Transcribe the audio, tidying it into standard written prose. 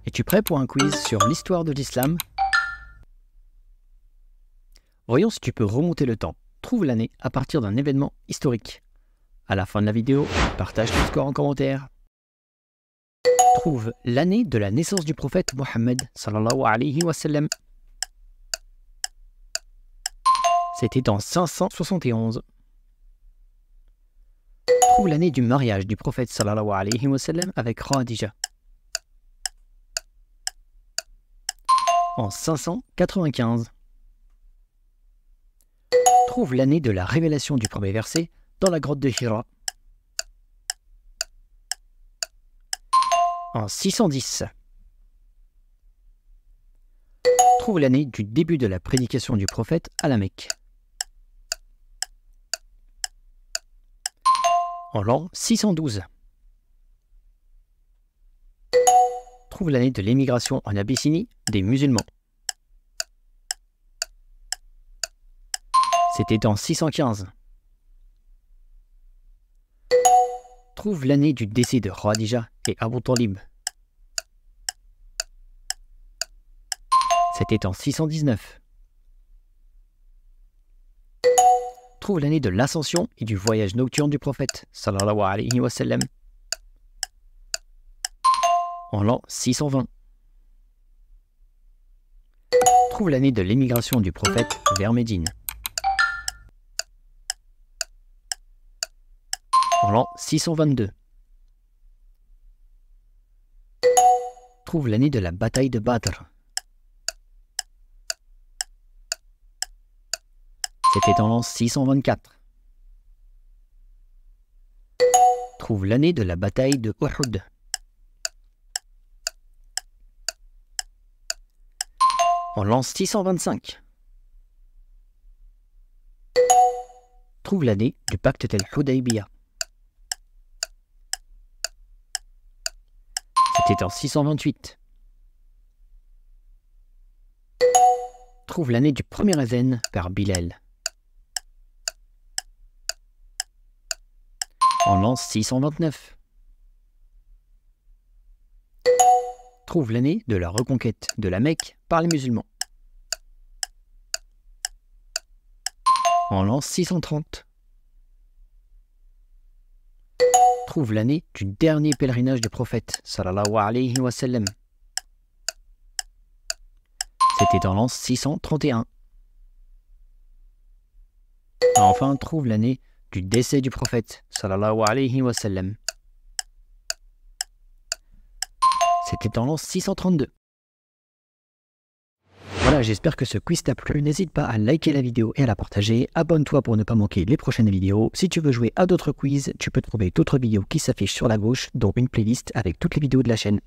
Es-tu prêt pour un quiz sur l'histoire de l'islam? Voyons si tu peux remonter le temps. Trouve l'année à partir d'un événement historique. À la fin de la vidéo, partage ton score en commentaire. Trouve l'année de la naissance du prophète Mohammed sallallahu alayhi wa sallam. C'était en 571. Trouve l'année du mariage du prophète sallallahu alayhi wa sallam avec Khadija. En 595. Trouve l'année de la révélation du premier verset dans la grotte de Hira. En 610. Trouve l'année du début de la prédication du prophète à la Mecque. En l'an 612. Trouve l'année de l'émigration en Abyssinie des musulmans. C'était en 615. Trouve l'année du décès de Khadija et Abu Talib. C'était en 619. Trouve l'année de l'ascension et du voyage nocturne du prophète sallallahu alayhi wa sallam. En l'an 620. Trouve l'année de l'émigration du prophète vers Médine. En l'an 622. Trouve l'année de la bataille de Badr. C'était en l'an 624. Trouve l'année de la bataille de Uhud. En l'an 625. Trouve l'année du pacte tel Hudaybiyah. C'était en 628. Trouve l'année du premier azan par Bilal. En l'an 629. Trouve l'année de la reconquête de la Mecque par les musulmans. En l'an 630. Trouve l'année du dernier pèlerinage du prophète sallallahu alayhi wa sallam. C'était en l'an 631. Enfin, trouve l'année du décès du prophète sallallahu alayhi wa sallam. C'était en l'an 632. Voilà, j'espère que ce quiz t'a plu. N'hésite pas à liker la vidéo et à la partager. Abonne-toi pour ne pas manquer les prochaines vidéos. Si tu veux jouer à d'autres quiz, tu peux trouver d'autres vidéos qui s'affichent sur la gauche, dont une playlist avec toutes les vidéos de la chaîne.